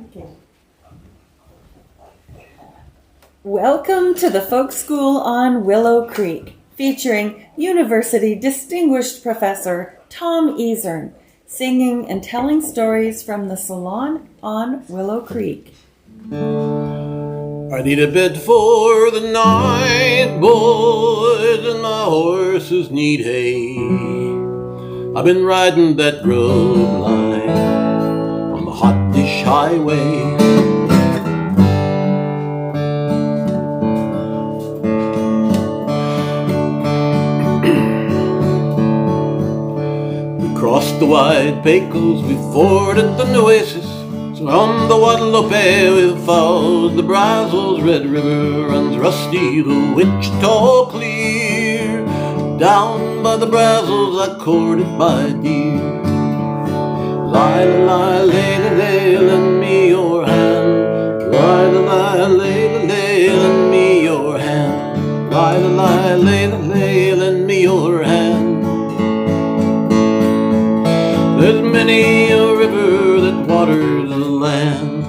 Okay. Welcome to the Folk School on Willow Creek, featuring University Distinguished Professor Tom Easern, singing and telling stories from the salon on Willow Creek. I need a bed for the night, boys, and my horses need hay. I've been riding that road line on the hot dish highway. We crossed the wide Pecos, we forded the Nueces. So on the Guadalupe we followed the Brazos Red River, runs rusty the Wichita clear. Down by the Brazos I courted my dear. Lie, lend me your hand. Lie, lend me your hand. Lie, lend me your hand. There's many a river that waters the land.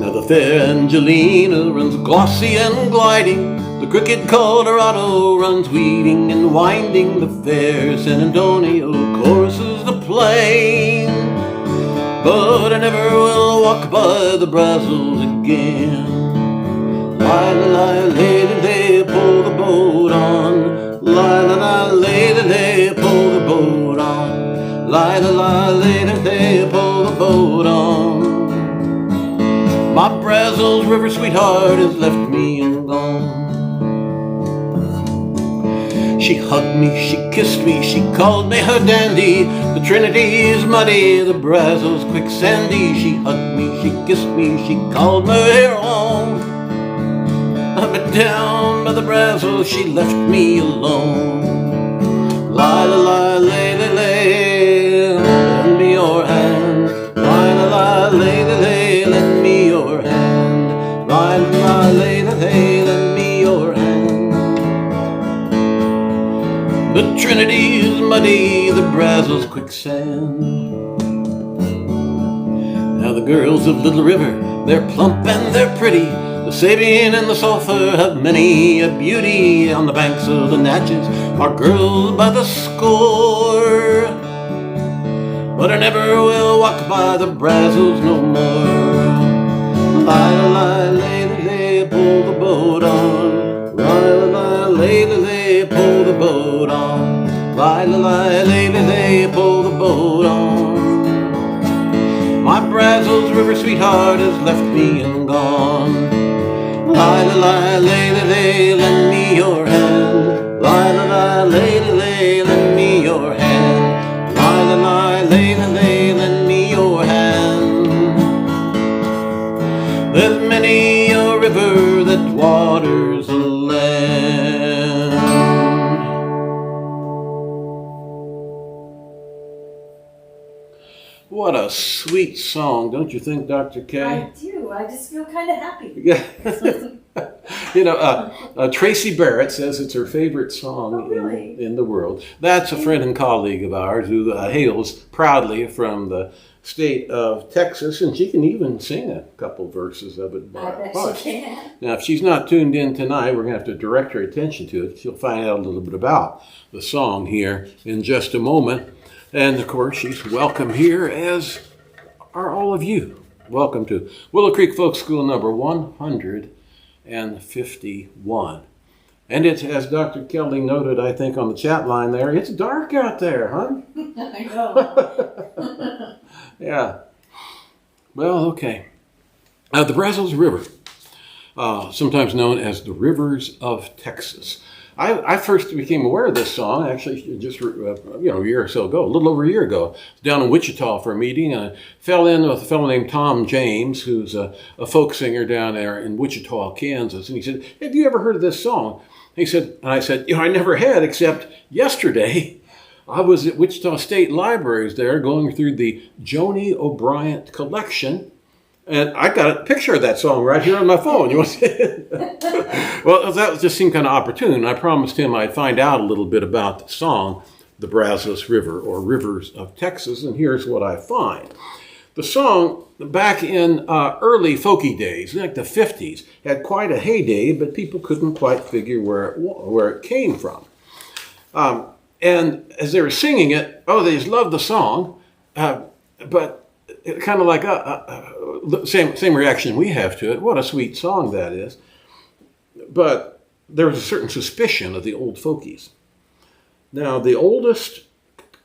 Now the fair Angelina runs glossy and gliding. The crooked Colorado runs weeding and winding. The fair San Antonio courses the plain. But I never will walk by the Brazos again. Lie, pull the boat on. Lie, pull the boat on. Lie, pull the boat on. My Brazos River sweetheart has left me and gone. She hugged me, she kissed me, she called me her dandy. The Trinity is muddy, the Brazos quicksandy. She hugged me, she kissed me, she called me her own. But down by the Brazos she left me alone. Lie, lend me your hand. Lie, lend me your hand. Lie, lend me your hand. The Trinity is muddy, the Brazos quicksand. Now the girls of Little River, they're plump and they're pretty. The Sabine and the Sulphur have many a beauty. On the banks of the Natchez are girls by the score. But I never will walk by the Brazos no more. Lie, pull the boat on. Lie, pull the boat on. Lie, pull the boat on. My Brazos River sweetheart has left me and gone. Lie, lend me your hand. Lie, lend me your hand. Lie, lend me your hand. There's many a river that waters the land. What a sweet song, don't you think, Dr. K? I do. I just feel kind of happy. Yeah. You know, Tracy Barrett says it's her favorite song in the world. That's a friend and colleague of ours who hails proudly from the state of Texas, and she can even sing a couple verses of it. I bet she can. Now, if she's not tuned in tonight, we're going to have to direct her attention to it. She'll find out a little bit about the song here in just a moment. And, of course, she's welcome here, as are all of you. Welcome to Willow Creek Folk School number 151. And it's, as Dr. Kelly noted, I think, on the chat line there, it's dark out there, huh? I know. Yeah. Well, okay. The Brazos River, sometimes known as the Rivers of Texas. I first became aware of this song, actually, just a year or so ago, a little over a year ago. Down in Wichita for a meeting, and I fell in with a fellow named Tom James, who's a folk singer down there in Wichita, Kansas. And he said, "Have you ever heard of this song?" He said, and I said, I never had, except yesterday. I was at Wichita State Libraries there going through the Joanie O'Bryant collection. And I got a picture of that song right here on my phone. You want to see it? Well, that just seemed kind of opportune. I promised him I'd find out a little bit about the song, the Brazos River, or Rivers of Texas, and here's what I find. The song, back in early folky days, like the 50s, had quite a heyday, but people couldn't quite figure where it came from. And as they were singing it, they just loved the song, but it kind of like the same reaction we have to it. What a sweet song that is. But there was a certain suspicion of the old folkies. Now, the oldest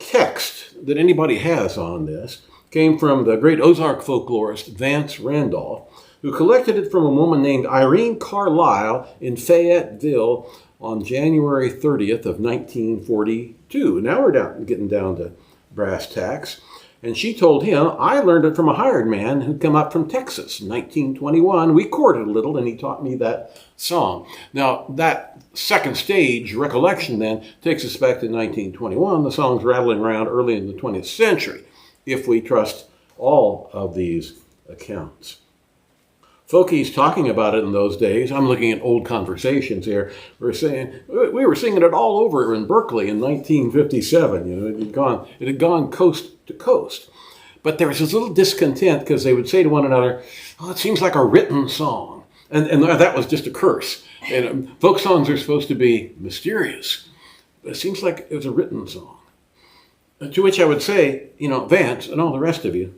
text that anybody has on this came from the great Ozark folklorist Vance Randolph, who collected it from a woman named Irene Carlisle in Fayetteville on January 30th of 1942. Now we're getting down to brass tacks. And she told him, I learned it from a hired man who'd come up from Texas in 1921. We courted a little, and he taught me that song. Now, that second stage recollection then takes us back to 1921. The song's rattling around early in the 20th century, if we trust all of these accounts. Folkies talking about it in those days, I'm looking at old conversations here, were saying, we were singing it all over in Berkeley in 1957. It had gone coast to coast. But there was this little discontent because they would say to one another, it seems like a written song. And that was just a curse. And folk songs are supposed to be mysterious. But it seems like it was a written song. To which I would say, Vance and all the rest of you,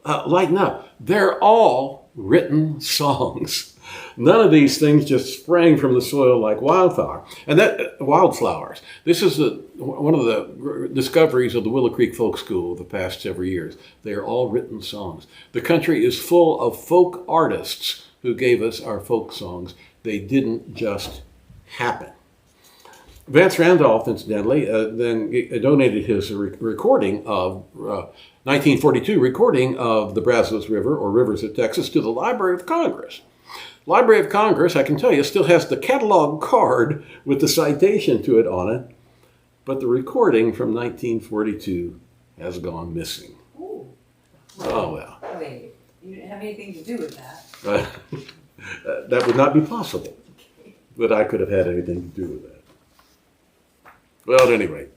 lighten up. They're all written songs. None of these things just sprang from the soil like wildflowers. This is one of the discoveries of the Willow Creek Folk School of the past several years. They are all written songs. The country is full of folk artists who gave us our folk songs. They didn't just happen. Vance Randolph, incidentally, then donated his recording of 1942 recording of the Brazos River, or Rivers of Texas, to the Library of Congress. Library of Congress, I can tell you, still has the catalog card with the citation to it on it, but the recording from 1942 has gone missing. Ooh. Oh, well. Wait, you didn't have anything to do with that. That would not be possible, but I could have had anything to do with that. Well, at any rate,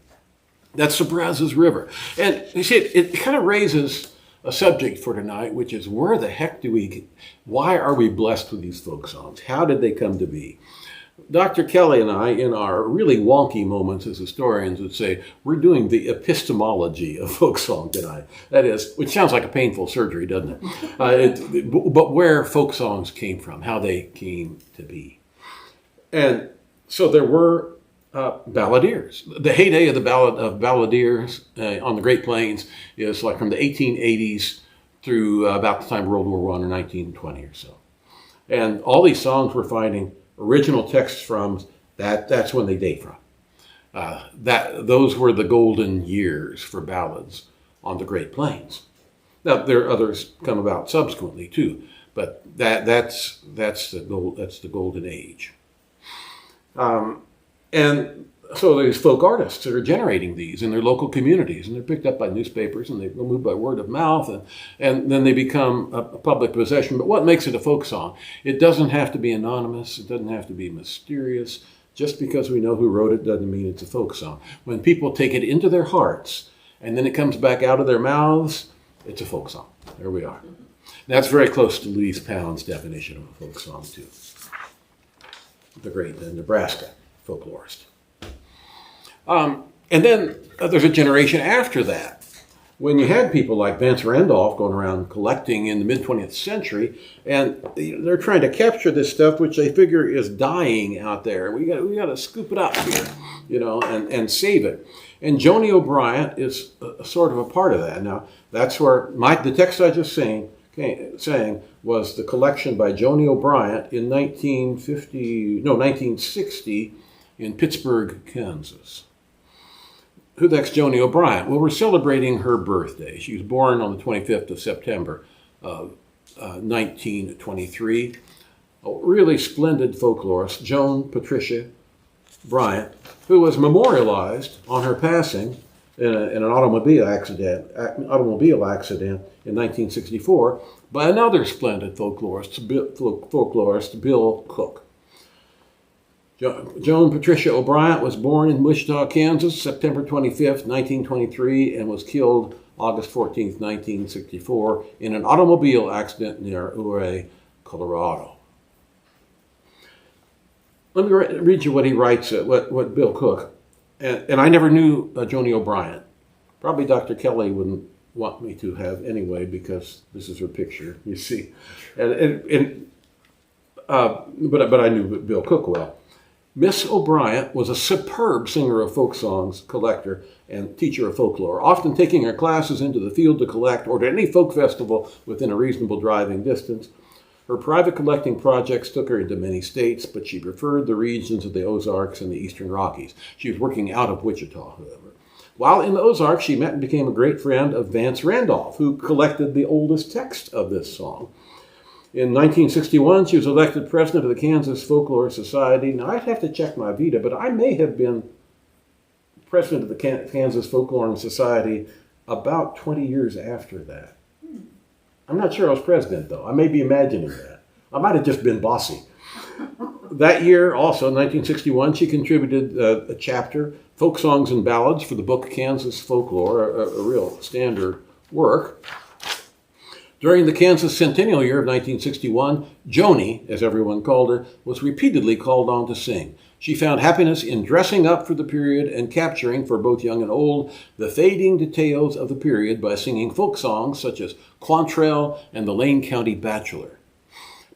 that's the Brazos River. And you see, it kind of raises a subject for tonight, which is why are we blessed with these folk songs? How did they come to be? Dr. Kelly and I, in our really wonky moments as historians, would say, we're doing the epistemology of folk song tonight. That is, which sounds like a painful surgery, doesn't it? But where folk songs came from, how they came to be. And so there were balladeers. The heyday of the balladeers on the Great Plains is like from the 1880s through about the time of World War I or 1920 or so. And all these songs we're finding original texts from, that's when they date from. Those were the golden years for ballads on the Great Plains. Now, there are others come about subsequently too, but that's the golden age. And so there's folk artists that are generating these in their local communities, and they're picked up by newspapers, and they go moved by word of mouth, and then they become a public possession. But what makes it a folk song? It doesn't have to be anonymous. It doesn't have to be mysterious. Just because we know who wrote it doesn't mean it's a folk song. When people take it into their hearts, and then it comes back out of their mouths, it's a folk song. There we are. That's very close to Louise Pound's definition of a folk song, too. The great Nebraska folklorist. And then there's a generation after that, when you had people like Vance Randolph going around collecting in the mid-20th century, and they're trying to capture this stuff, which they figure is dying out there. We got to scoop it up here, and save it. And Joanie O'Bryant is a sort of a part of that. Now, that's where the text I just sang was the collection by Joanie O'Bryant in 1960 in Pittsburgh, Kansas. Who the heck's Joanie O'Bryant? Well, we're celebrating her birthday. She was born on the 25th of September of 1923. A really splendid folklorist, Joan Patricia Bryant, who was memorialized on her passing in an automobile accident in 1964 by another splendid folklorist, Bill Cook. Joan Patricia O'Bryant was born in Wichita, Kansas, September 25th, 1923, and was killed August 14th, 1964, in an automobile accident near Ouray, Colorado. Let me read you what he writes, what Bill Cook, and I never knew Joanie O'Bryant. Probably Dr. Kelly wouldn't want me to have anyway, because this is her picture, you see. But I knew Bill Cook well. Miss O'Bryant was a superb singer of folk songs, collector, and teacher of folklore, often taking her classes into the field to collect or to any folk festival within a reasonable driving distance. Her private collecting projects took her into many states, but she preferred the regions of the Ozarks and the Eastern Rockies. She was working out of Wichita, however. While in the Ozarks, she met and became a great friend of Vance Randolph, who collected the oldest text of this song. In 1961, she was elected president of the Kansas Folklore Society. Now, I'd have to check my Vita, but I may have been president of the Kansas Folklore Society about 20 years after that. I'm not sure I was president, though. I may be imagining that. I might have just been bossy. That year, also, 1961, she contributed a chapter, Folk Songs and Ballads, for the book Kansas Folklore, a real standard work. During the Kansas Centennial year of 1961, Joanie, as everyone called her, was repeatedly called on to sing. She found happiness in dressing up for the period and capturing, for both young and old, the fading details of the period by singing folk songs such as Quantrell and the Lane County Bachelor.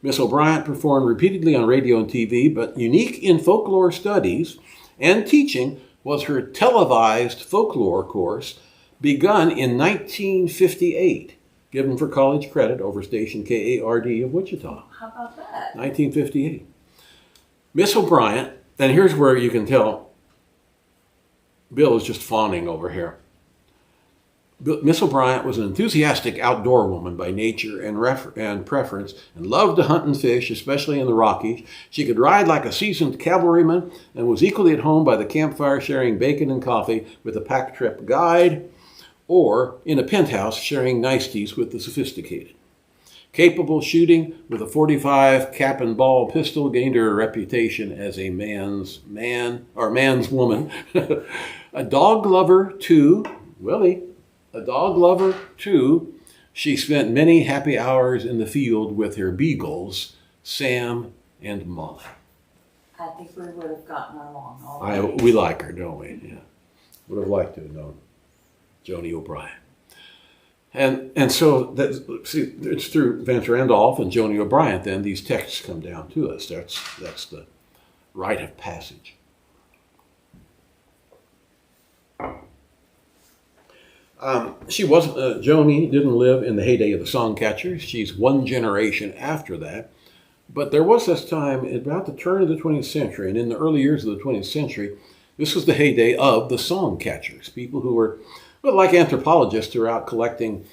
Miss O'Bryant performed repeatedly on radio and TV, but unique in folklore studies and teaching was her televised folklore course, begun in 1958. Given for college credit over station KARD of Wichita. How about that? 1958. Miss O'Bryant, and here's where you can tell Bill is just fawning over here. Miss O'Bryant was an enthusiastic outdoor woman by nature and preference, and loved to hunt and fish, especially in the Rockies. She could ride like a seasoned cavalryman and was equally at home by the campfire, sharing bacon and coffee with a pack trip guide, or in a penthouse sharing niceties with the sophisticated. Capable shooting with a .45 cap and ball pistol gained her a reputation as a man's woman. A dog lover too, Willie, a dog lover too. She spent many happy hours in the field with her beagles, Sam and Molly. I think we would have gotten along already. We like her, don't we? Yeah. Would have liked to have known Joanie O'Bryant. And so, it's through Vance Randolph and Joanie O'Bryant, then, these texts come down to us. That's the rite of passage. Joanie didn't live in the heyday of the song catchers. She's one generation after that. But there was this time, about the turn of the 20th century, and in the early years of the 20th century, this was the heyday of the song catchers, people who were, like anthropologists, who are out collecting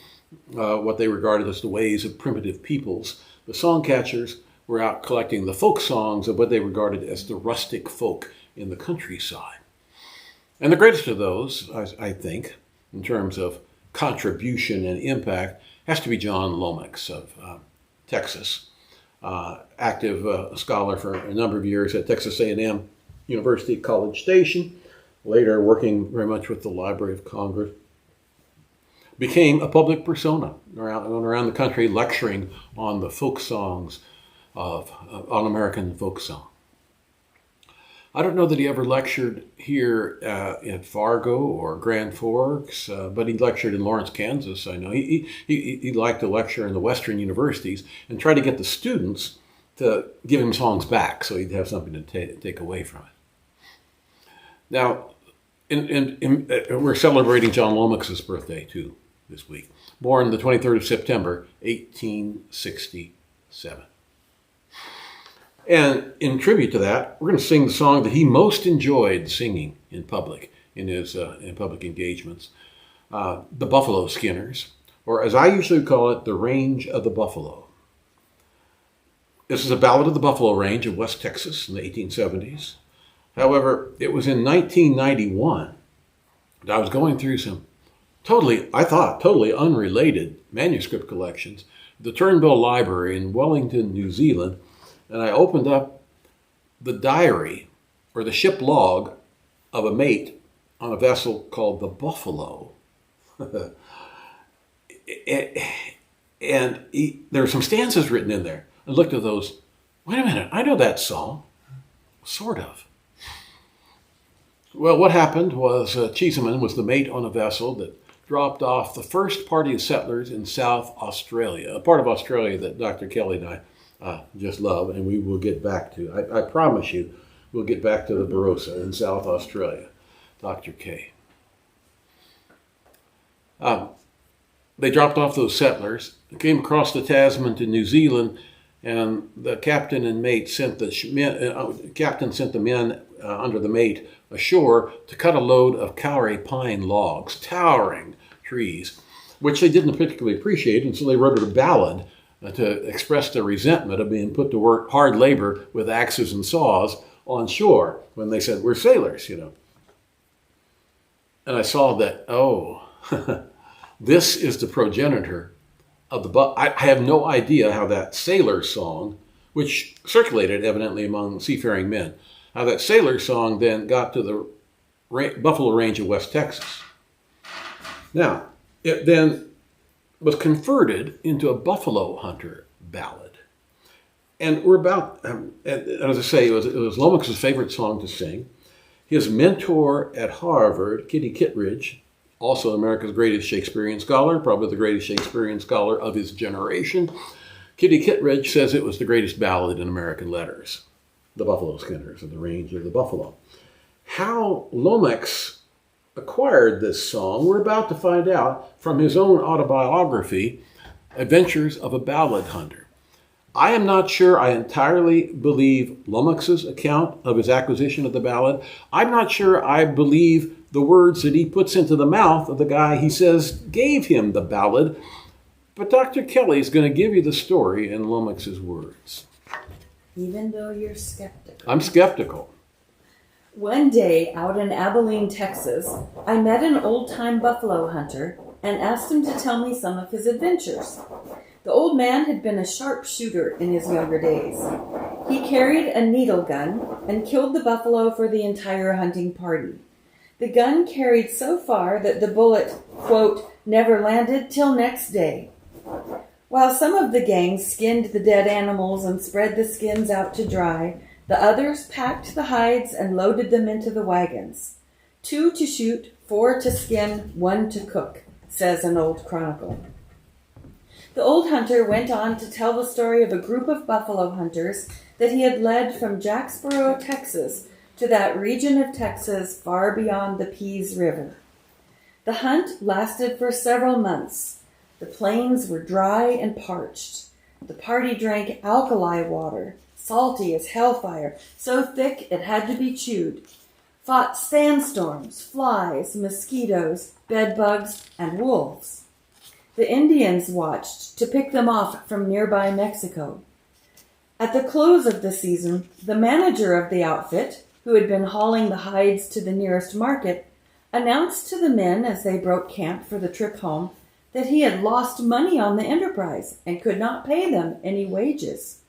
what they regarded as the ways of primitive peoples. The song catchers were out collecting the folk songs of what they regarded as the rustic folk in the countryside. And the greatest of those, I think, in terms of contribution and impact, has to be John Lomax of Texas, active scholar for a number of years at Texas A&M University College Station, later working very much with the Library of Congress. Became a public persona around the country, lecturing on the folk songs on American folk song. I don't know that he ever lectured here at Fargo or Grand Forks, but he lectured in Lawrence, Kansas. I know he liked to lecture in the Western universities and try to get the students to give him songs back, so he'd have something to take away from it. Now, we're celebrating John Lomax's birthday too this week. Born the 23rd of September, 1867. And in tribute to that, we're going to sing the song that he most enjoyed singing in public, in his public engagements, the Buffalo Skinners, or as I usually call it, the Range of the Buffalo. This is a ballad of the Buffalo Range of West Texas in the 1870s. However, it was in 1991 that I was going through some totally unrelated manuscript collections at the Turnbull Library in Wellington, New Zealand, and I opened up the diary, or the ship log, of a mate on a vessel called the Buffalo. there are some stanzas written in there. I looked at those. Wait a minute, I know that song. Sort of. Well, what happened was Cheeseman was the mate on a vessel that dropped off the first party of settlers in South Australia, a part of Australia that Dr. Kelly and I just love, and we will get back to. I promise you, we'll get back to the Barossa in South Australia. Dr. K. They dropped off those settlers, came across the Tasman to New Zealand, and the captain and mate sent the men under the mate ashore to cut a load of kauri pine logs, towering trees, which they didn't particularly appreciate, and so they wrote a ballad to express their resentment of being put to work hard labor with axes and saws on shore when they said, we're sailors, you know. And I saw that, this is the progenitor of the I have no idea how that sailor song, which circulated evidently among seafaring men, how that sailor song then got to the Buffalo Range of West Texas. Now, it then was converted into a buffalo hunter ballad. And we're about, as I say, it was Lomax's favorite song to sing. His mentor at Harvard, Kitty Kittredge, also America's greatest Shakespearean scholar, probably the greatest Shakespearean scholar of his generation, Kitty Kittredge says it was the greatest ballad in American letters, the Buffalo Skinners and the Range of the Buffalo. How Lomax acquired this song, we're about to find out from his own autobiography, Adventures of a Ballad Hunter. I am not sure I entirely believe Lomax's account of his acquisition of the ballad. I'm not sure I believe the words that he puts into the mouth of the guy he says gave him the ballad. But Dr. Kelly is going to give you the story in Lomax's words. Even though you're skeptical. I'm skeptical. One day out in Abilene, Texas, I met an old-time buffalo hunter and asked him to tell me some of his adventures. The old man had been a sharpshooter in his younger days. He carried a needle gun and killed the buffalo for the entire hunting party. The gun carried so far that the bullet, quote, never landed till next day. While some of the gang skinned the dead animals and spread the skins out to dry, the others packed the hides and loaded them into the wagons. 2 to shoot, 4 to skin, 1 to cook, says an old chronicle. The old hunter went on to tell the story of a group of buffalo hunters that he had led from Jacksboro, Texas, to that region of Texas far beyond the Pease River. The hunt lasted for several months. The plains were dry and parched. The party drank alkali water, salty as hellfire, so thick it had to be chewed. Fought sandstorms, flies, mosquitoes, bedbugs, and wolves. The Indians watched to pick them off from nearby Mexico. At the close of the season, the manager of the outfit, who had been hauling the hides to the nearest market, announced to the men as they broke camp for the trip home that he had lost money on the enterprise and could not pay them any wages.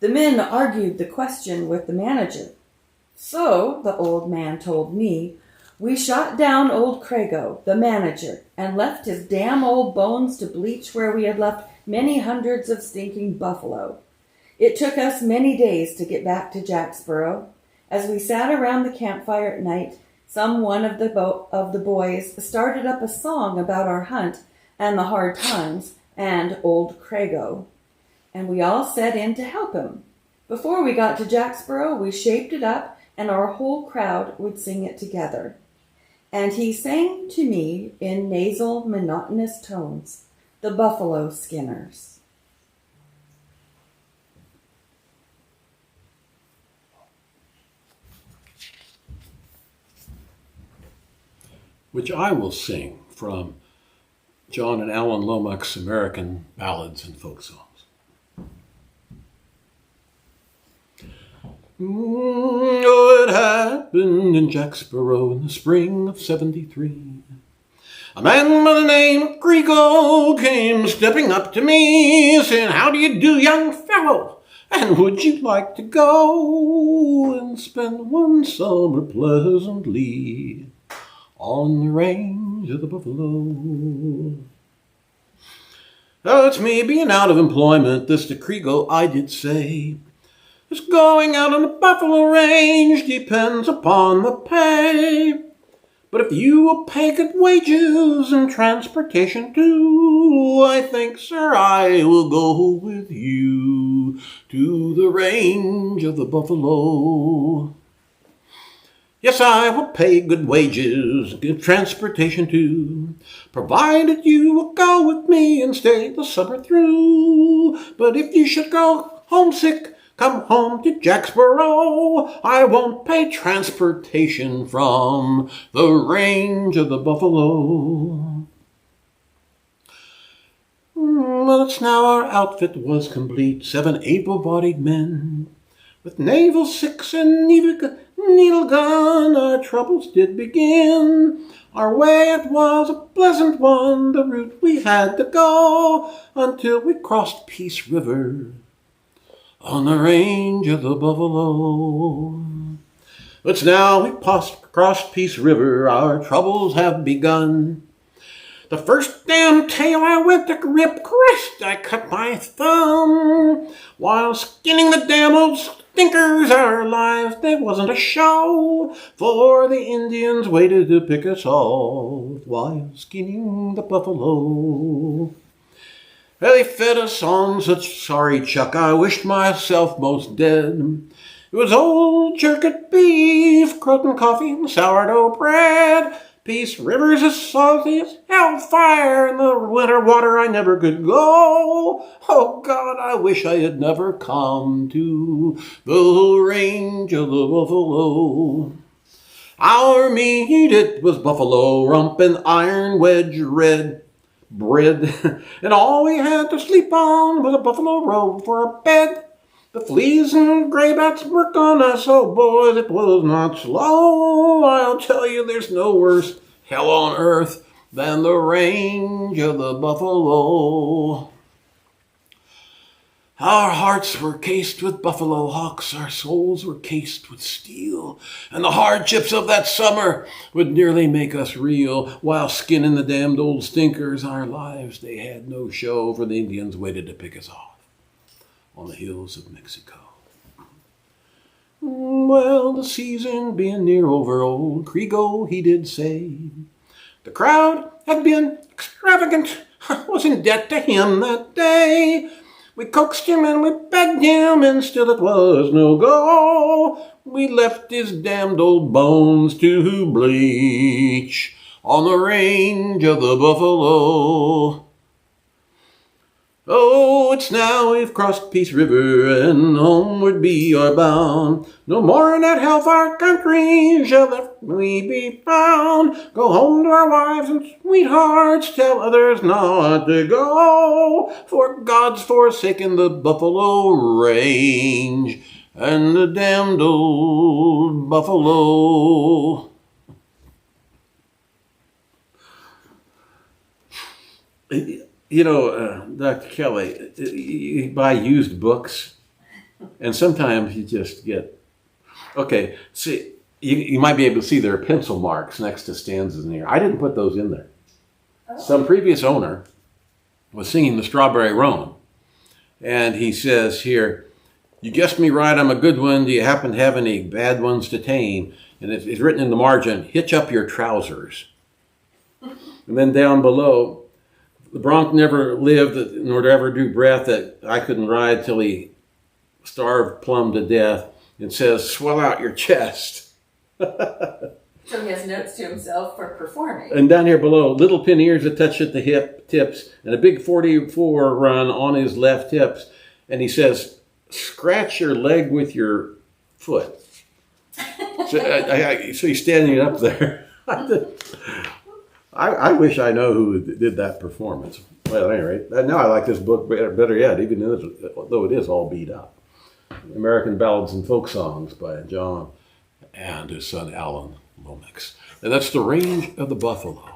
The men argued the question with the manager. So, the old man told me, we shot down old Crago, the manager, and left his damn old bones to bleach where we had left many hundreds of stinking buffalo. It took us many days to get back to Jacksboro. As we sat around the campfire at night, some one of the boys started up a song about our hunt and the hard times and old Crago, and we all set in to help him. Before we got to Jacksboro, we shaped it up, and our whole crowd would sing it together. And he sang to me in nasal, monotonous tones, the Buffalo Skinners. Which I will sing from John and Alan Lomax' American Ballads and Folk Songs. It happened in Jacksboro in the spring of '73. A man by the name of Grego came stepping up to me, saying, "How do you do, young fellow? And would you like to go and spend one summer pleasantly on the range of the buffalo?" Oh, it's me being out of employment, this to Kriego I did say. Just going out on the buffalo range depends upon the pay. But if you will pay good wages and transportation too, I think, sir, I will go with you to the range of the buffalo. Yes, I will pay good wages, good transportation too, provided you will go with me and stay the summer through. But if you should go homesick, come home to Jacksboro, I won't pay transportation from the range of the buffalo. Well, it's now our outfit was complete, 7 able-bodied men, with naval six and needle gun, our troubles did begin. Our way it was a pleasant one, the route we had to go, until we crossed Peace River on the range of the buffalo. But now we crossed Peace River, our troubles have begun. The first damn tail I went to grip, Christ, I cut my thumb. While skinning the damn old stinkers, our lives, there wasn't a show, for the Indians waited to pick us off while skinning the buffalo. They fed us on such sorry chuck, I wished myself most dead. It was old jerked beef, croton coffee, and sourdough bread. Peace River's as salty as hellfire, in the winter water I never could go. Oh God, I wish I had never come to the range of the buffalo. Our meat, it was buffalo rump and iron wedge red bread, and all we had to sleep on was a buffalo robe for a bed. The fleas and graybacks worked on us, oh boys, it was not slow. I'll tell you, there's no worse hell on earth than the range of the buffalo. Our hearts were cased with buffalo hawks, our souls were cased with steel, and the hardships of that summer would nearly make us reel. While skinning the damned old stinkers, our lives, they had no show, for the Indians waited to pick us off on the hills of Mexico. Well, the season being near over, old Kriego, he did say, the crowd had been extravagant, I was in debt to him that day. We coaxed him and we begged him, and still it was no go. We left his damned old bones to bleach on the range of the buffalo. Oh, it's now we've crossed Peace River, and homeward be our bound. No more in that hellfire country shall we be found. Go home to our wives and sweethearts, tell others not to go, for God's forsaken the buffalo range and the damned old buffalo. You know, Dr. Kelly, you buy used books, and sometimes you just get, okay, see, you might be able to see there are pencil marks next to stanzas in here. I didn't put those in there. Oh. Some previous owner was singing the Strawberry Roan, and he says here, you guessed me right, I'm a good one. Do you happen to have any bad ones to tame? And it's written in the margin, hitch up your trousers. And then down below, the bronc never lived, nor to ever drew breath, that I couldn't ride till he starved plumb to death. It says, swell out your chest. So he has notes to himself for performing. And down here below, little pin ears attached at the hip tips, and a big 44 run on his left hips. And he says, scratch your leg with your foot. So he's standing up there. I wish I know who did that performance. Well, at any rate, now I like this book better yet, even though it is all beat up. American Ballads and Folk Songs by John and his son Alan Lomax. And that's The Range of the Buffalo,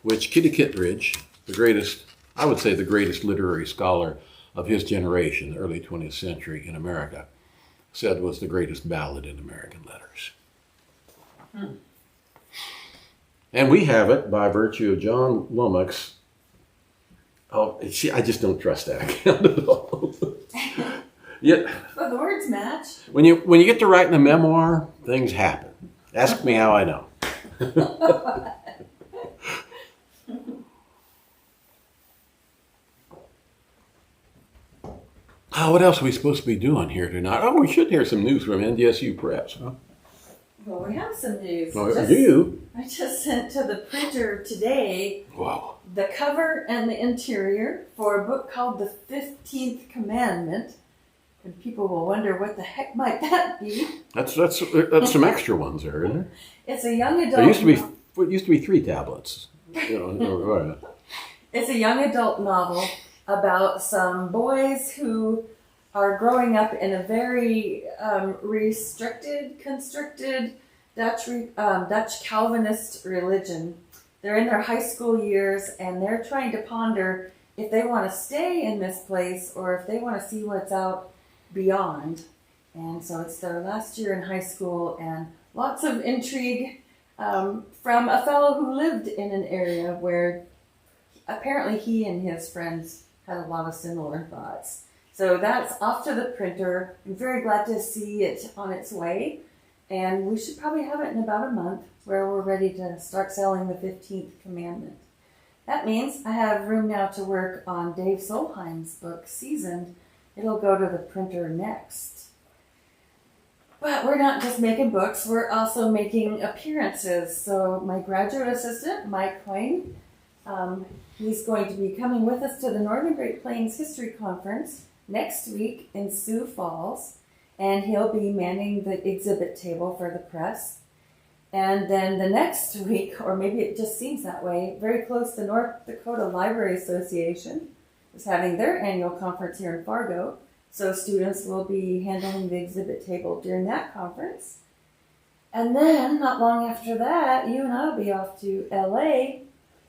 which Kitty Kittredge, the greatest, I would say the greatest literary scholar of his generation, the early 20th century in America, said was the greatest ballad in American letters. And we have it by virtue of John Lomax Oh, see, I just don't trust that account at all. Yeah. But the words match. When you get to writing a memoir, things happen. Ask me how I know. Oh, what else are we supposed to be doing here tonight? Oh, we should hear some news from NDSU Press, huh? Well, we have some news. Oh, you? I just sent to the printer today. Wow. The cover and the interior for a book called The 15th Commandment. And people will wonder what the heck might that be. That's some extra ones there, isn't there? It's a young adult. There used to be 3 tablets. It's a young adult novel about some boys who are growing up in a very constricted Dutch Calvinist religion. They're in their high school years, and they're trying to ponder if they want to stay in this place or if they want to see what's out beyond. And so it's their last year in high school, and lots of intrigue from a fellow who lived in an area where apparently he and his friends had a lot of similar thoughts. So that's off to the printer. I'm very glad to see it on its way. And we should probably have it in about a month where we're ready to start selling the 15th Commandment. That means I have room now to work on Dave Solheim's book, Seasoned. It'll go to the printer next. But we're not just making books, we're also making appearances. So my graduate assistant, Mike Quain, he's going to be coming with us to the Northern Great Plains History Conference next week in Sioux Falls, and he'll be manning the exhibit table for the press. And then the next week, or maybe it just seems that way, very close, the North Dakota Library Association is having their annual conference here in Fargo, so students will be handling the exhibit table during that conference. And then, not long after that, you and I will be off to LA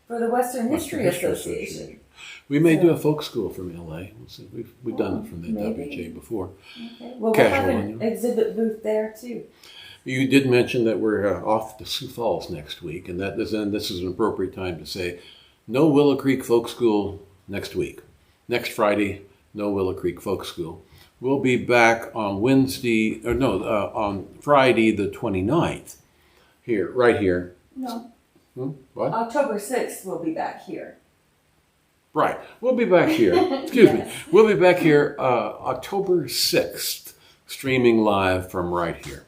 for the Western History Association. We may do a folk school from LA. We've done it from the WJ before. Okay. Well, we'll have an exhibit booth there too. You did mention that we're off to Sioux Falls next week, and this is an appropriate time to say, no Willow Creek Folk School next week. Next Friday, no Willow Creek Folk School. We'll be back on on Friday the 29th. Right here. No. What? October 6th, we'll be back here. Right. We'll be back here. Excuse me. We'll be back here October 6th, streaming live from right here.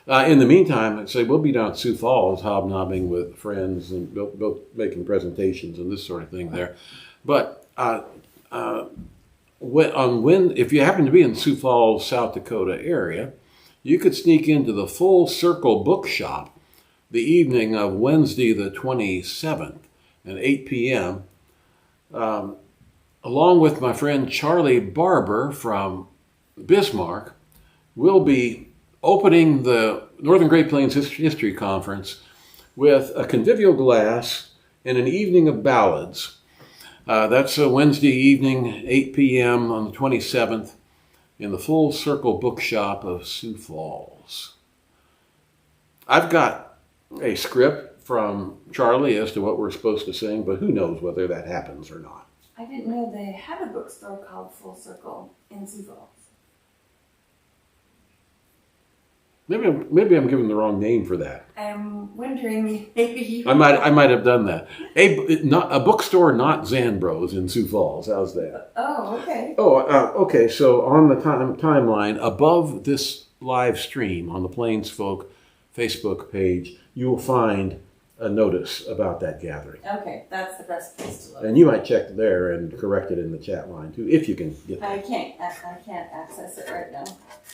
In the meantime, I'd say we'll be down at Sioux Falls, hobnobbing with friends and both making presentations and this sort of thing there. But if you happen to be in Sioux Falls, South Dakota area, you could sneak into the Full Circle Bookshop the evening of Wednesday the 27th at 8 p.m., along with my friend Charlie Barber from Bismarck. We'll be opening the Northern Great Plains History Conference with a convivial glass and an evening of ballads. That's a Wednesday evening, 8 p.m. on the 27th in the Full Circle Bookshop of Sioux Falls. I've got a script from Charlie as to what we're supposed to sing, but who knows whether that happens or not. I didn't know they had a bookstore called Full Circle in Sioux Falls. Maybe I'm giving the wrong name for that. I'm wondering, maybe you... I might have done that. A bookstore, not Zanbros in Sioux Falls. How's that? Oh, okay. Okay. So on the timeline above this live stream on the Plains Folk Facebook page, you will find a notice about that gathering. Okay, that's the best place to look. And you might check there and correct it in the chat line too, if you can get that. I can't access it right now.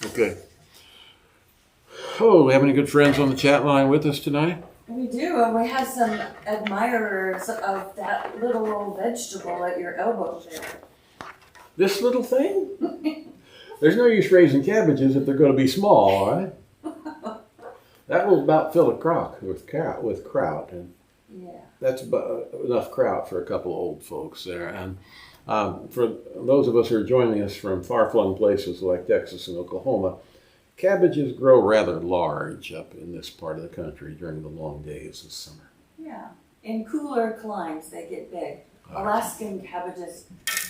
Okay. Oh, we have any good friends on the chat line with us tonight? We do, and we have some admirers of that little old vegetable at your elbow there. This little thing? There's no use raising cabbages if they're going to be small, all right? That will about fill a crock with kraut, and yeah, that's about enough kraut for a couple of old folks there. And for those of us who are joining us from far-flung places like Texas and Oklahoma, cabbages grow rather large up in this part of the country during the long days of summer. Yeah, in cooler climes they get big. Alaskan cabbages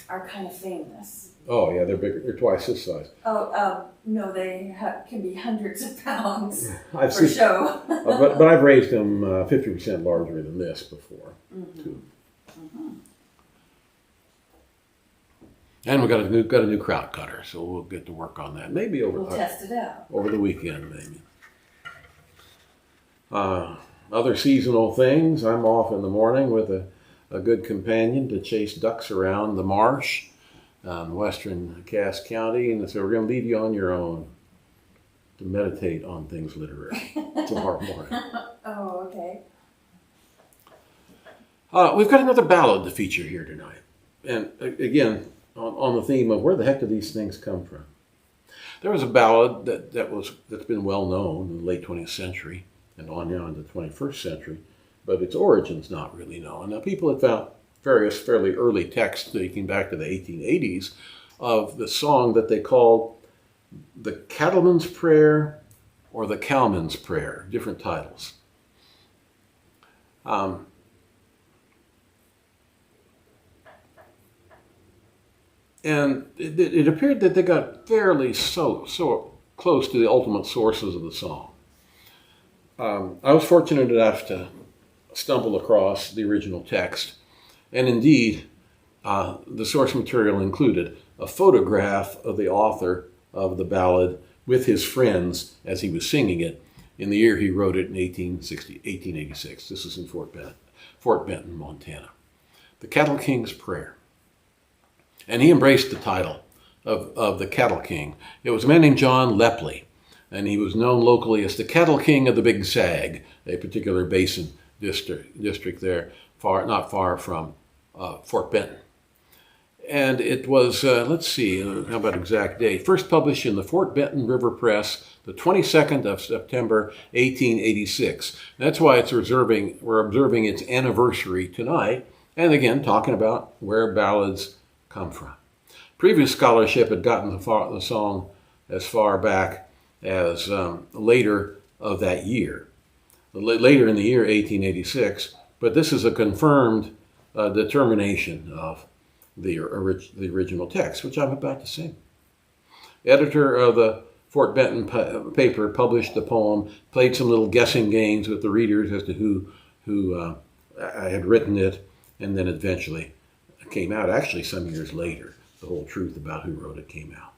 are kind of famous. Oh yeah, they're bigger. They're twice this size. No, they can be hundreds of pounds I've for seen, show. but I've raised them 50% larger than this before, too. And we've got a new kraut cutter, so we'll get to work on that. Maybe We'll test it out. Over the weekend, maybe. Other seasonal things, I'm off in the morning with a good companion to chase ducks around the marsh in western Cass County, and so we're going to leave you on your own to meditate on things literary tomorrow morning. Oh, okay. We've got another ballad to feature here tonight, and again, on the theme of where the heck do these things come from. There was a ballad that's been well known in the late 20th century and on now into the 21st century, but its origins not really known. Now, people have found various fairly early texts dating back to the 1880s of the song that they called the Cattleman's Prayer or the Cowman's Prayer, different titles. And it appeared that they got fairly so close to the ultimate sources of the song. I was fortunate enough to stumble across the original text, and indeed, the source material included a photograph of the author of the ballad with his friends as he was singing it in the year he wrote it in 1886. This is in Fort Benton, Montana. The Cattle King's Prayer. And he embraced the title of the Cattle King. It was a man named John Lepley, and he was known locally as the Cattle King of the Big Sag, a particular basin district there, not far from Fort Benton. And it was, let's see, how about exact date? First published in the Fort Benton River Press, the 22nd of September, 1886. That's why we're observing its anniversary tonight, and again, talking about where ballads come from. Previous scholarship had gotten the song as far back as later of that year, later in the year 1886, but this is a confirmed determination of the original text, which I'm about to sing. Editor of the Fort Benton paper published the poem, played some little guessing games with the readers as to who had written it, and then eventually came out. Actually, some years later, the whole truth about who wrote it came out.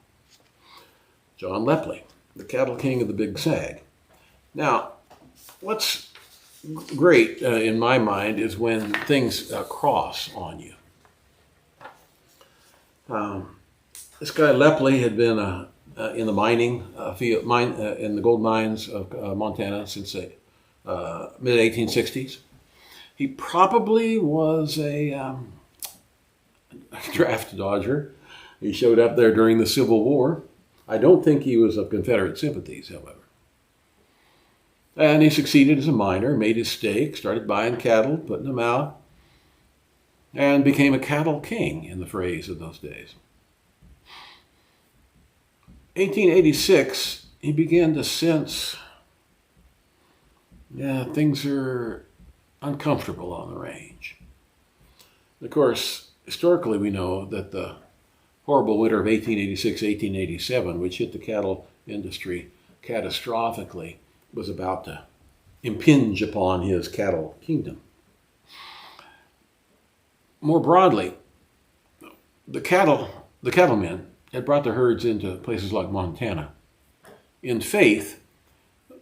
John Lepley, the Cattle King of the Big Sag. Now, what's great in my mind is when things cross on you. This guy Lepley had been in the mining field, in the gold mines of Montana since the mid-1860s. He probably was a draft dodger. He showed up there during the Civil War. I don't think he was of Confederate sympathies, however. And he succeeded as a miner, made his stake, started buying cattle, putting them out, and became a cattle king in the phrase of those days. 1886, he began to sense, things are uncomfortable on the range. Of course, historically we know that the horrible winter of 1886-1887, which hit the cattle industry catastrophically, was about to impinge upon his cattle kingdom. More broadly, the cattlemen had brought their herds into places like Montana in faith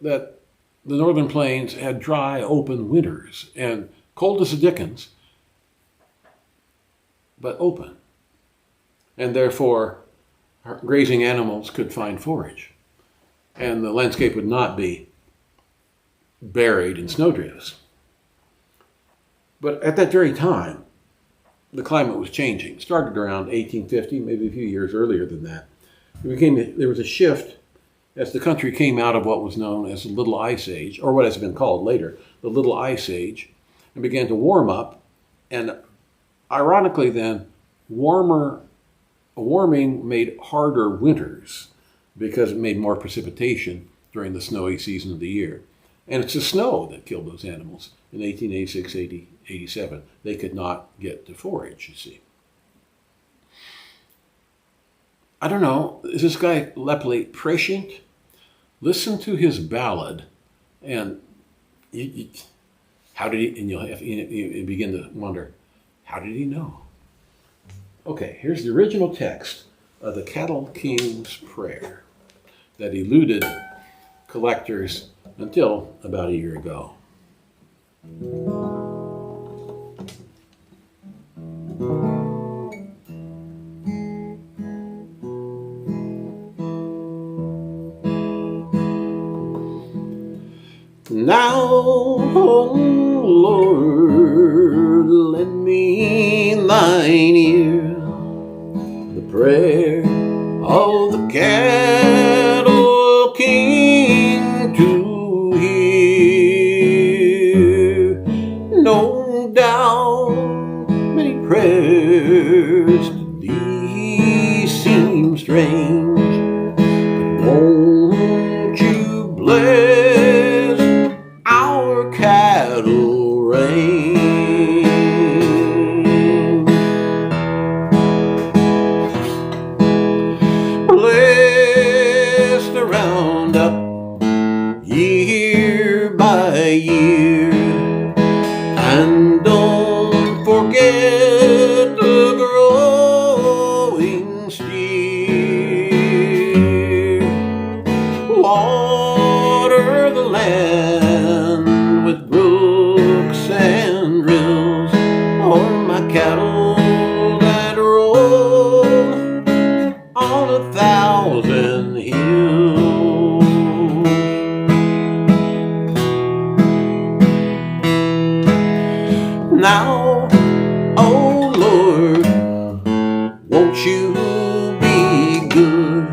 that the northern plains had dry, open winters and cold as the dickens, but open. And therefore, grazing animals could find forage. And the landscape would not be buried in snowdrifts. But at that very time, the climate was changing. It started around 1850, maybe a few years earlier than that. There was a shift as the country came out of what was known as the Little Ice Age, or what has been called later, the Little Ice Age, and began to warm up. And ironically then, warming made harder winters because it made more precipitation during the snowy season of the year. And it's the snow that killed those animals in 1886, 87. They could not get to forage, you see. I don't know, is this guy Lepley prescient? Listen to his ballad, and how did he? And you begin to wonder, how did he know? Okay, here's the original text of the Cattle King's Prayer that eluded collectors until about a year ago. Now, oh Lord, lend me thine ear, the prayer of the cattle king to hear. No doubt many prayers to thee seem strange, but won't you bless cattle range? Bless the roundup year by year, and don't forget the growing steer. Water the land with brooks and rills, on my cattle that roll on 1,000 hills. Now, oh Lord, won't you be good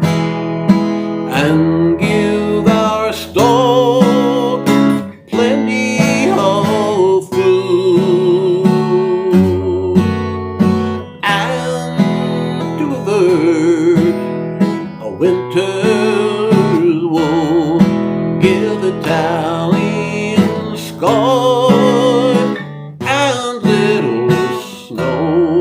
and give our stock plenty of food, and to avert a winter's woe, give the Italian sky and little snow.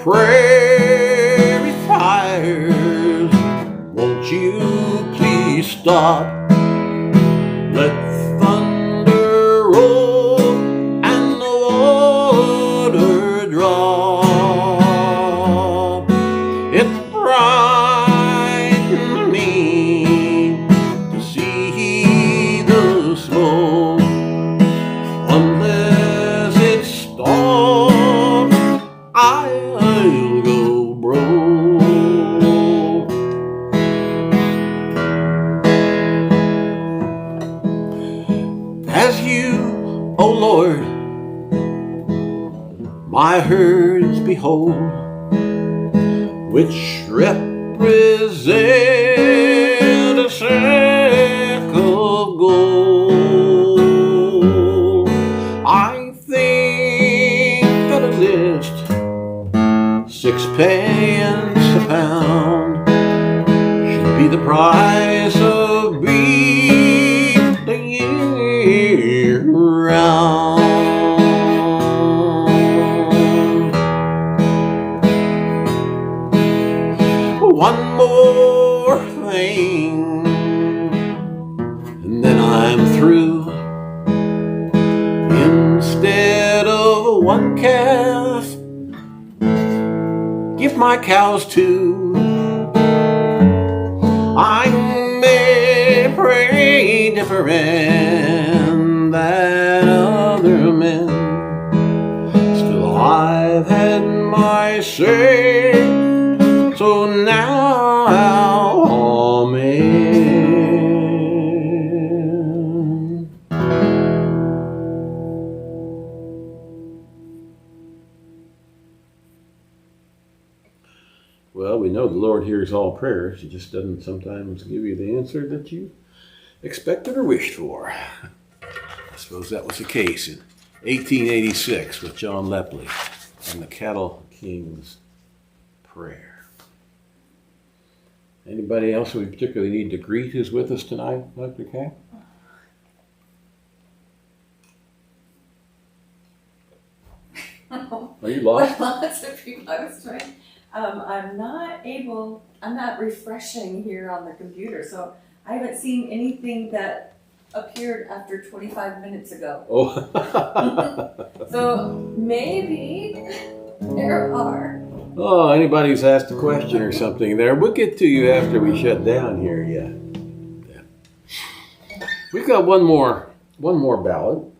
Prairie fires, won't you please stop? Let thunder roll and the water drop. It's frightening me to see the smoke. Unless it stops, I'll go broke. As you, O Lord, my herds behold, which represent a sack of gold, I think that a list 6 pence a pound should be the price of beef the year round. One more thing, and then I'm through. Instead of one calf, give my cows 2. I may pray different than other men, still I've had my say, so now amen. Well, we know the Lord hears all prayers. He just doesn't sometimes give you the answer that you expected or wished for. I suppose that was the case in 1886 with John Lepley and the Cattle King's Prayer. Anybody else we particularly need to greet who's with us tonight, Dr. Kay? Are you lost? Lots of people. I was trying. I'm not refreshing here on the computer, so I haven't seen anything that appeared after 25 minutes ago. Oh. So maybe there are. Oh, anybody who's asked a question or something there, we'll get to you after we shut down here. Yeah. We've got one more ballad.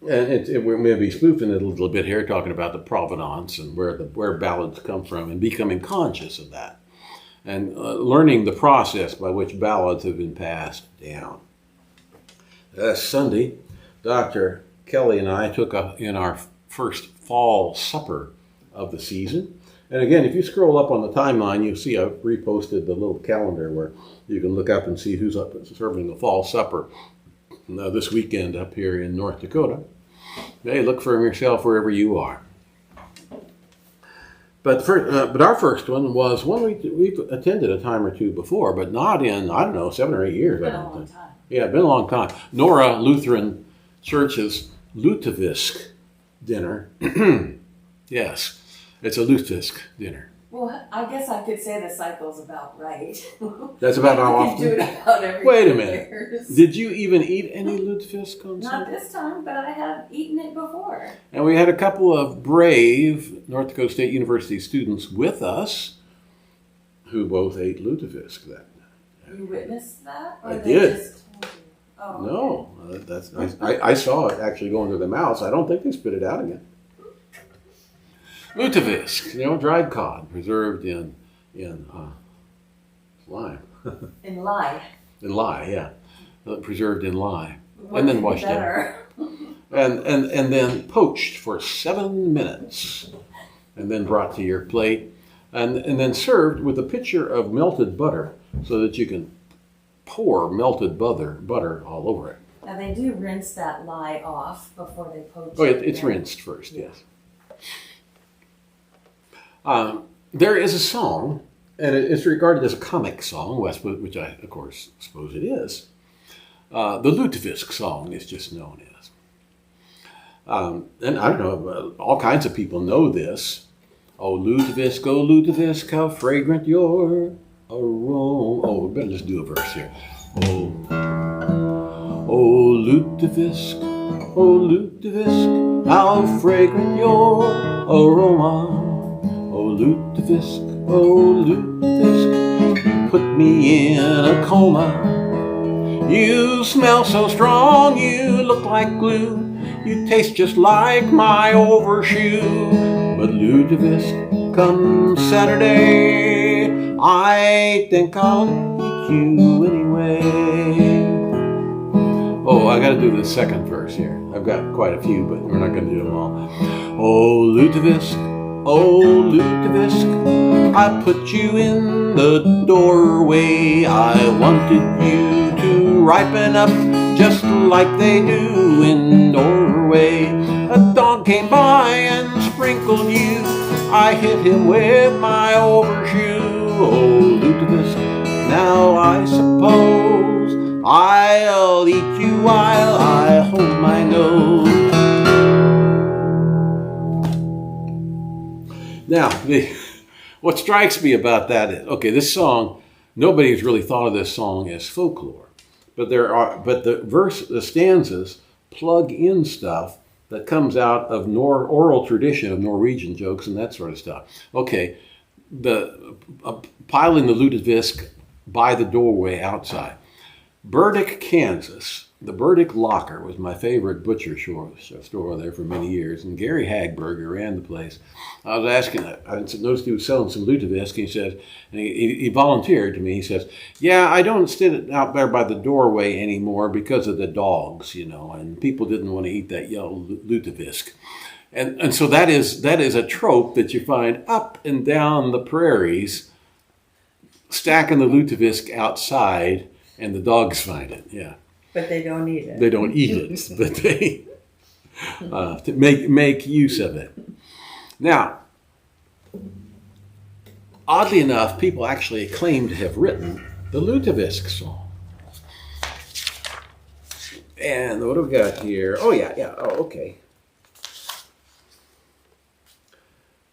And we're maybe spoofing it a little bit here, talking about the provenance and where ballads come from, and becoming conscious of that, and learning the process by which ballads have been passed down. Last Sunday, Dr. Kelly and I took in our first fall supper of the season. And again, if you scroll up on the timeline, you'll see I've reposted the little calendar where you can look up and see who's up serving the fall supper this weekend up here in North Dakota. Hey, look for yourself wherever you are. But our first one was one we've attended a time or two before, but not in, 7 or 8 years. It's been a long time. Yeah, it's been a long time. Nora Lutheran Church's Lutefisk dinner. Yes, it's a Lutefisk dinner. Well, I guess I could say the cycle's about right. That's about how We often? do it about every Wait a 2 minute. years. Did you even eat any lutefisk on Not Sunday? this time, but I have eaten it before. And we had a couple of brave North Dakota State University students with us who both ate lutefisk that night. You witnessed that? Or I they did. Just told you? Oh, No, I saw it actually go into their mouths. I don't think they spit it out again. Lutefisk, dried cod preserved in lime. In lye. In lye, yeah. Preserved in lye. What And then could be washed down. better? And then poached for 7 minutes. And then brought to your plate. And then served with a pitcher of melted butter so that you can pour melted butter all over it. Now they do rinse that lye off before they poach Oh, it. it's rinsed first, yes. There is a song, and it's regarded as a comic song, which I, of course, suppose it is. The Lutefisk song is just known as. And I don't know, all kinds of people know this. Oh, Lutefisk, how fragrant your aroma. Oh, we better just do a verse here. Oh, Lutefisk, how fragrant your aroma. Oh, Lutefisk, you put me in a coma. You smell so strong, you look like glue. You taste just like my overshoe. But Lutefisk, come Saturday, I think I'll eat you anyway. Oh, I gotta do the second verse here. I've got quite a few, but we're not gonna do them all. Oh, Lutefisk, I put you in the doorway. I wanted you to ripen up just like they do in Norway. A dog came by and sprinkled you. I hit him with my overshoe. Oh, Lutefisk, now I suppose I'll eat you while I hold my nose. Now, what strikes me about that is, okay, this song, nobody's really thought of this song as folklore, but the stanzas plug in stuff that comes out of oral tradition of Norwegian jokes and that sort of stuff. Okay, piling the lutefisk by the doorway outside. Burdick, Kansas. The Burdick Locker was my favorite butcher store there for many years, and Gary Hagberger ran the place. I was asking, I noticed he was selling some lutefisk. He says, and he volunteered to me. He says, "Yeah, I don't sit out there by the doorway anymore because of the dogs, and people didn't want to eat that yellow lutefisk." And so that is a trope that you find up and down the prairies, stacking the lutefisk outside, and the dogs find it. Yeah. But they don't eat it. They don't eat it, but they to make use of it. Now, oddly enough, people actually claim to have written the Lutefisk song. And what do we got here? Oh, yeah. Oh, okay.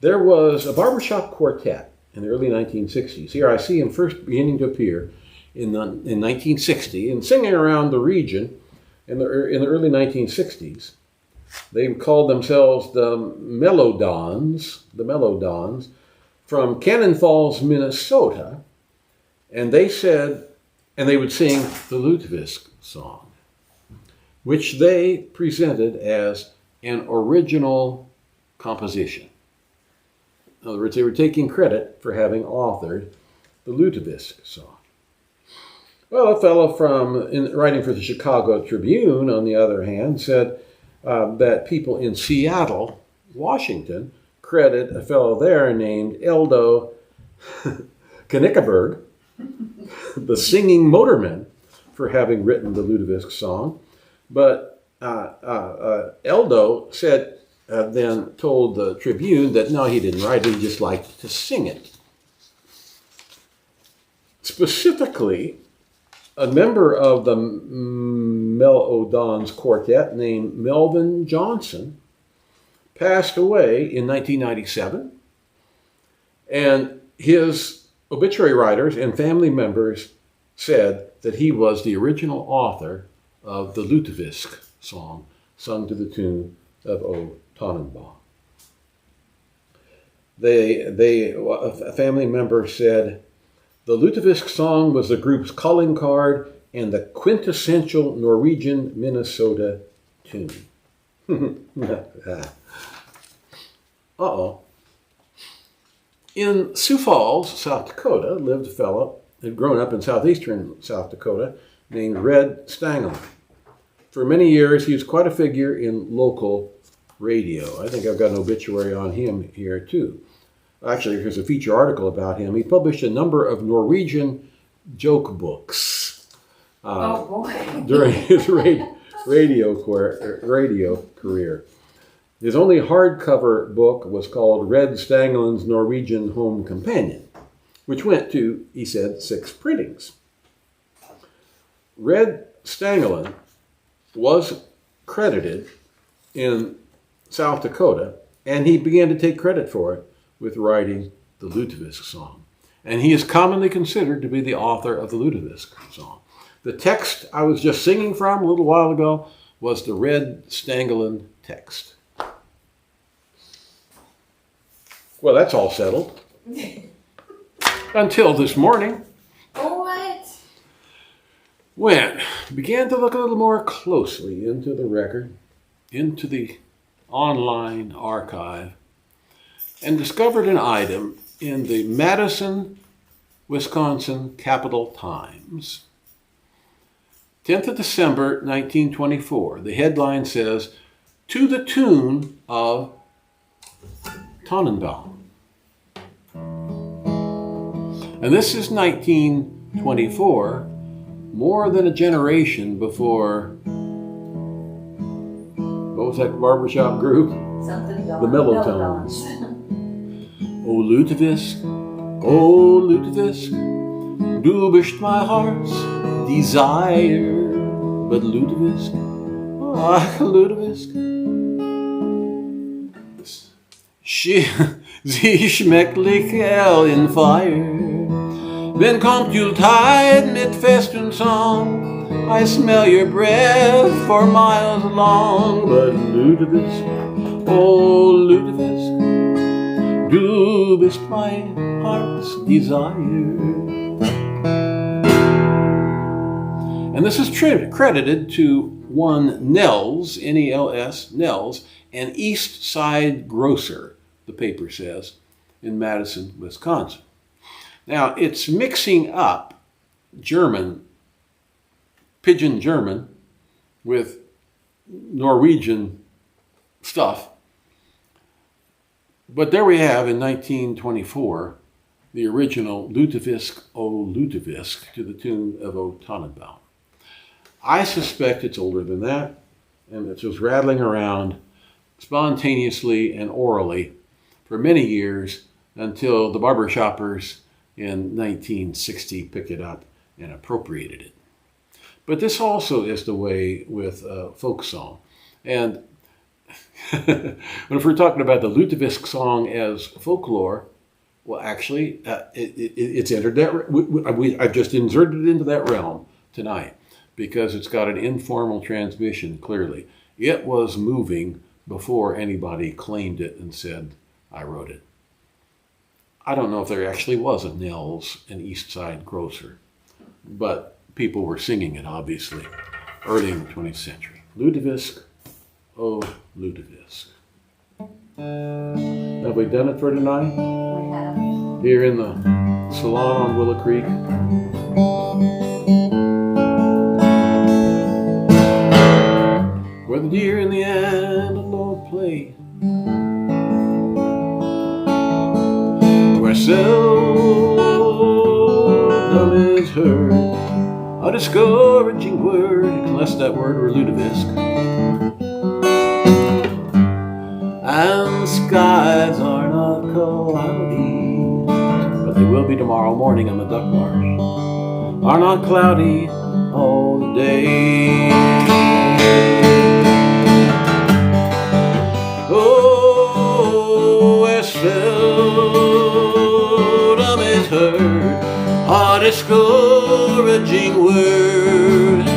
There was a barbershop quartet in the early 1960s. Here I see him first beginning to appear in 1960 and singing around the region in the early 1960s. They called themselves the Mellowdons, from Cannon Falls, Minnesota. And they said, and they would sing the Lutefisk song, which they presented as an original composition. In other words, they were taking credit for having authored the Lutefisk song. Well, a fellow writing for the Chicago Tribune, on the other hand, said that people in Seattle, Washington, credit a fellow there named Eldo Knickerberg, the singing motorman, for having written the Lutefisk song. But Eldo said, then told the Tribune that no, he didn't write it, he just liked to sing it. Specifically, a member of the Mellowdons quartet named Melvin Johnson passed away in 1997, and his obituary writers and family members said that he was the original author of the Lutefisk song, sung to the tune of O Tannenbaum. A family member said, the Lutefisk song was the group's calling card and the quintessential Norwegian Minnesota tune. Uh-oh. In Sioux Falls, South Dakota, lived a fellow who had grown up in southeastern South Dakota named Red Stangelin. For many years, he was quite a figure in local radio. I think I've got an obituary on him here, too. Actually, here's a feature article about him. He published a number of Norwegian joke books during his radio career. His only hardcover book was called Red Stangelin's Norwegian Home Companion, which went to, he said, 6 printings. Red Stangelin was credited in South Dakota, and he began to take credit for it with writing the Lutefisk song. And he is commonly considered to be the author of the Lutefisk song. The text I was just singing from a little while ago was the Red Stangelin text. Well, that's all settled. Until this morning. What? When I began to look a little more closely into the record, into the online archive, and discovered an item in the Madison, Wisconsin Capital Times. 10th of December, 1924. The headline says, to the tune of Tannenbaum. And this is 1924, more than a generation before, what was that barbershop group? Something The Mellowtones. O Lutefisk, du bist my heart's desire. But Lutefisk, Lutefisk, sie schmeckt like hell in fire. Wenn kommt Yuletide mit Fest und Song, I smell your breath for miles long. But Lutefisk, oh Lutefisk, du bist my heart's desire. And this is credited to one Nels, N-E-L-S, Nels, an East Side grocer, the paper says, in Madison, Wisconsin. Now, it's mixing up German, Pidgin German, with Norwegian stuff. But there we have, in 1924, the original Lutefisk, O Lutefisk, to the tune of O Tannenbaum. I suspect it's older than that, and it's just rattling around spontaneously and orally for many years until the Barber shoppers in 1960 picked it up and appropriated it. But this also is the way with folk song. And if we're talking about the Lutefisk song as folklore, well, actually, it's entered that. I've just inserted it into that realm tonight because it's got an informal transmission. Clearly, it was moving before anybody claimed it and said, "I wrote it." I don't know if there actually was a Nell's and East Side grocer, but people were singing it, obviously, early in the 20th century. Lutefisk, oh, Lutefisk. Have we done it for tonight? We have. Here in the salon on Willow Creek. Where the deer and the antelope play, where seldom is heard a discouraging word, unless that word were Lutefisk. And skies are not cloudy, but they will be tomorrow morning on the Duck Marsh. Are not cloudy all the day. Oh, where seldom is heard a discouraging word,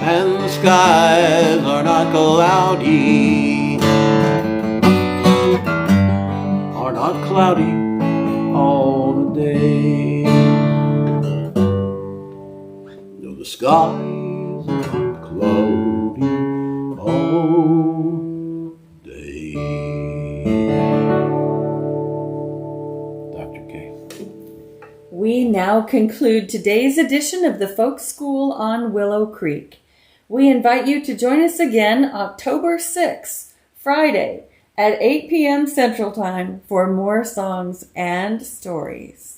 and the skies are not cloudy, are not cloudy all the day. No, the skies are cloudy all day. Dr. K. We now conclude today's edition of the Folk School on Willow Creek. We invite you to join us again October 6th, Friday, at 8 p.m. Central Time for more songs and stories.